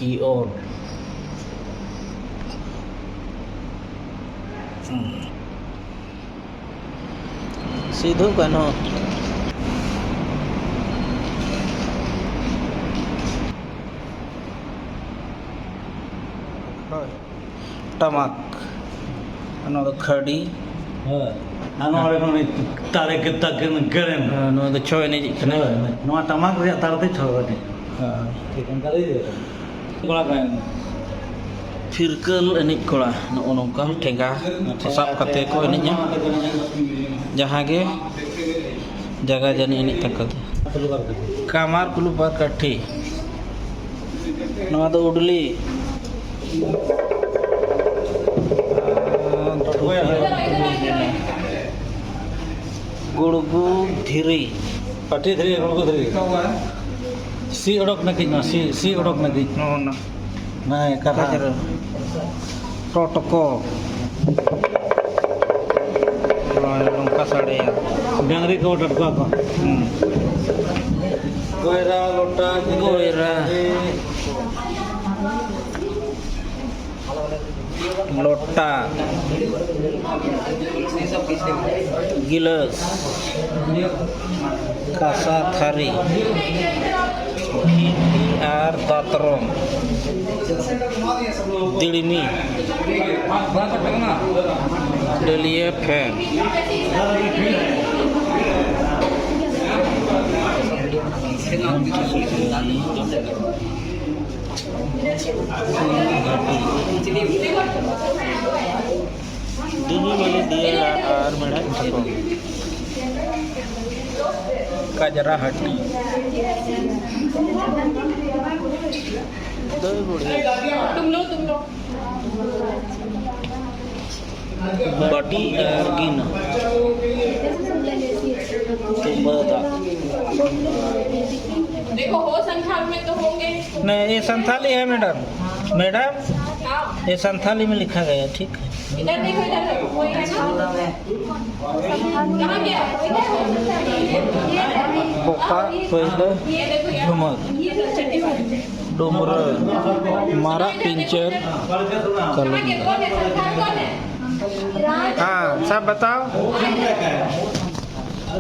की ओर। सिधो कान्हो टमाक खड़ी तारे के तक गरम छो एनजी टमाक तारते छो फिरकल एनिज कोड़ा नोका ठेंगा साब कते को एनिजा जहाँ गे जगह जानी एनिज तक कामार कुलू पर कट्ठी नवा दो उडली गुड़गु धीरी पट्टी धरी गुड़गु धरी सी ओडक नकी ना सी ओडक नकी ना नहीं कथा टोटको लंका साड़े डंगरी को टटका को गोयरा लोटा गोयरा लोटा गिलास कासा थारी आर दातरम दिड़मी डलिया फैन वाले दिया और मेरा काजरा हट्टी तुम लो बाटी गिना देखो हो संथाल में तो होंगे। नहीं ये संथाली है मैडम ये संथाली में लिखा गया ठीक है। इधर देखो इधर कोई है कहाँ गया बोका पहले झुमक डोमर मारा पिंचर कलम हाँ सब बताओ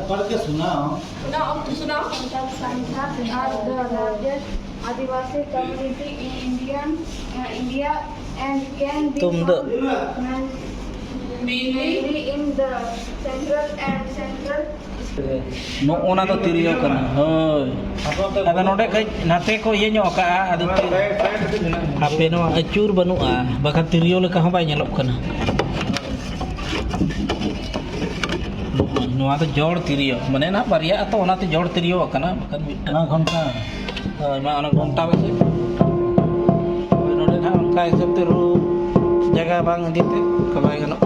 पढ़ के सुनाओ सुनाओ Adivasi community in India and can be तुम दो mainly in the central no ona तो तिरियो करना होय अदा नोडे कई नाते को ये ᱧᱚᱜ का अदु आपे नो अचूर बनुआ बखा तिरियो लेका हं बाय ñeलok kana नोआ तो जोड़ तिरियो माने ना बारिया तो ओनाते जोड़ तिरियो kana बखन मिटना घंटा मा ओना घंटा बसे नोडे ना उनका हिसाब ते रू जगह बांग दीते कबाय गनो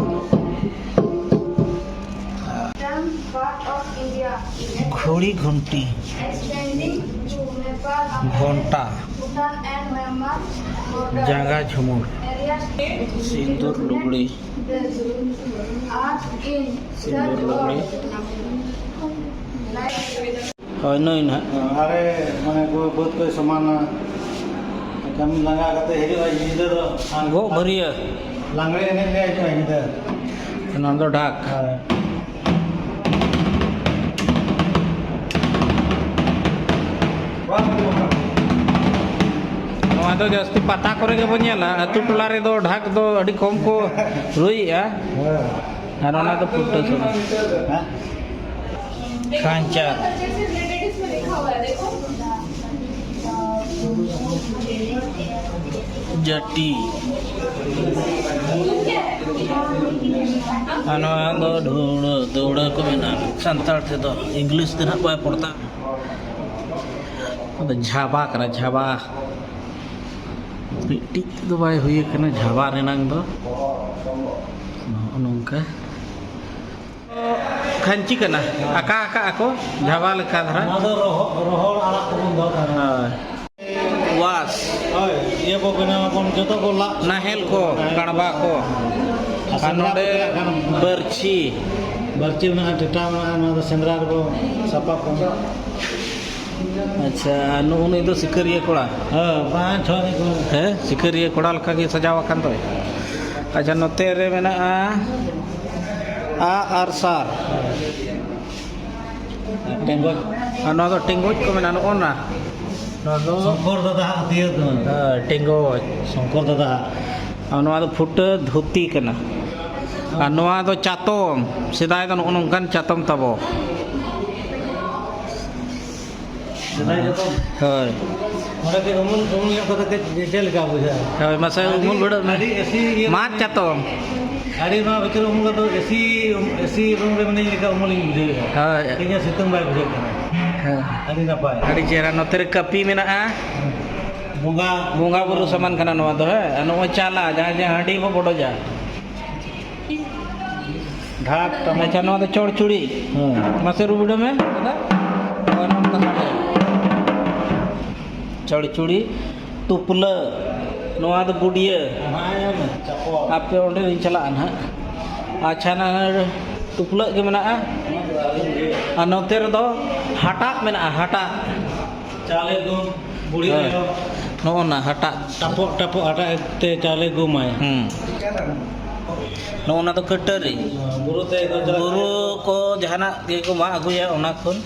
part of India घोड़ी घंटी extending to Nepal, घंटा Bhutan and Myanmar border जागा झुमुर areas. सिंदूर लुगड़ी The art in सिंदूर लुगड़ी like হয় নই না अरे माने कोई बहुत कोई सामान कमी लगा करते हेरी भाई इधर गो भरिया लांगड़े ने ले जो इधर नंदो ढाक नोआ दो जास्ती पता करे के बनेला अतु टोला रे दो ढाक दो अडी कम को रोइया और ओना दो फुटो सब खांचा जैसे रिलेटेड इसमें लिखा हुआ है देखो जटी ano ando dura ko mena santal te do english te na bay porta ado jhaba kara jhaba piti do bay huye kana jhaba renang do nongka kanci kana aka ako jhaba leka dhara रोहल आला को बंद कर was ये को बिना अपन जतो को ला nahel ko kanba ko anode berci Barchi में टिटा में ना तो सेंद्रा को सपा को अच्छा नुन itu सिकरिया कोड़ा 5 6 ni ko है सिकरिया कोड़ा लका गे सजाव akan तो अच्छा नोते रे मेनाआ आरसार tengok anu do tingguj ko mena ona anu songkor dada dia tu tingguj songkor dada anu do futa dhuti kana anu do chatom sedai do nongkan chatom tabo sedai jatuh hoy orang ke umum yang kata ke detail ka buja hoy masa umul beda tadi esi mat chatom hari mah betul umum kata esi room re mane ka umul ini buja hoy kayaknya situng baik buja kana hari napa hari jera noter kapi menaa bunga buru saman kana no do he anu chala jaha handi bo bodo ja ढाक टमाचा no तो चौड़ चूड़ी मसे रुबड़े में चौड़ चूड़ी तुपला नोआ तो गुड़िया आप ओंडे नहीं चला ना अच्छा ना तुपला के मना नोते रे दो हटा मेना हटा चाले गो बुढ़ी नो ना हटा टपो टपो हटा ते चाले गो माय नो ना तो कटरी बुरु te guru ko jahana ge ko ma agu ya ona kon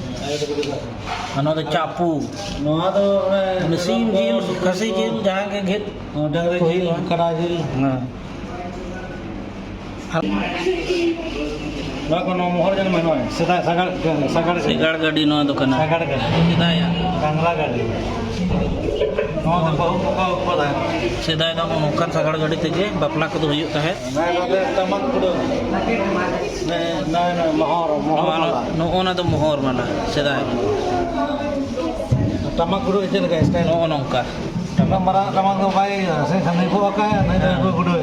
ano to chapu noa to mesin jil khasi jil jahan ke ghet dangre jil kada jil na noa ko no mohor jan mano sedai sagar segar gadi no to kana sagar ka sedai ya gangla gadi noa to bahu bahu pada sedai do nokan sagar gadi tege bapla ko do huyuk tahe na no tamak kudo na mohor no ona to mohor mana sedai tamak kudo chen ka style no nongka tamak mara tamak ko bai se sanai ko ka na ko kudo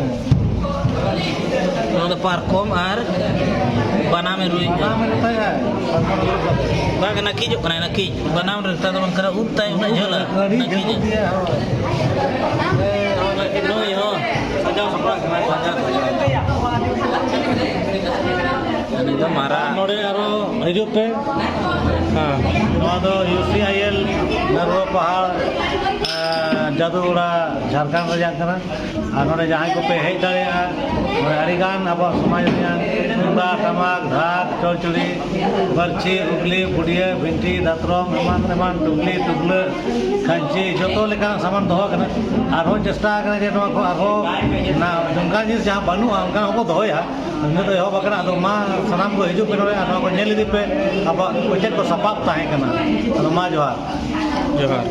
no to parkom ar banam rui na me ta ya ba kana ki jo kana ki banam re ta do kara uttai una jala gadi ki dia no yo sajau saprak ini to mara node aro hidup pe noa do UCIL narwa pahal jadugura jharkhand rejang kana ar node jahan ko pe hej dareya arigan abo samaj reyang tunda tamak dhak chorchuri barchi ugli budiya binti datrom eman tugli tugla khanchi joto lekan saman doho kana arho chesta kana je noa ko arho na jongka jis jahan banu onka ko dohoya ᱱᱤᱛᱚᱜ ᱫᱚ ᱮᱦᱚᱵ ᱟᱠᱟᱱᱟ ᱟᱫᱚ ᱢᱟ ᱥᱟᱱᱟᱢ ᱠᱚ ᱦᱤᱡᱩᱜ ᱯᱮ ᱱᱚᱰᱮ ᱟᱨ ᱱᱚᱣᱟ ᱠᱚ ᱧᱮᱞ ᱤᱫᱤ ᱯᱮ ᱟᱵᱚᱣᱟᱜ ᱪᱮᱫ ᱠᱚ ᱥᱟᱯᱟᱵ ᱛᱟᱦᱮᱸ ᱠᱟᱱᱟ ᱟᱫᱚ ᱢᱟ ᱡᱚᱦᱟᱨ jawab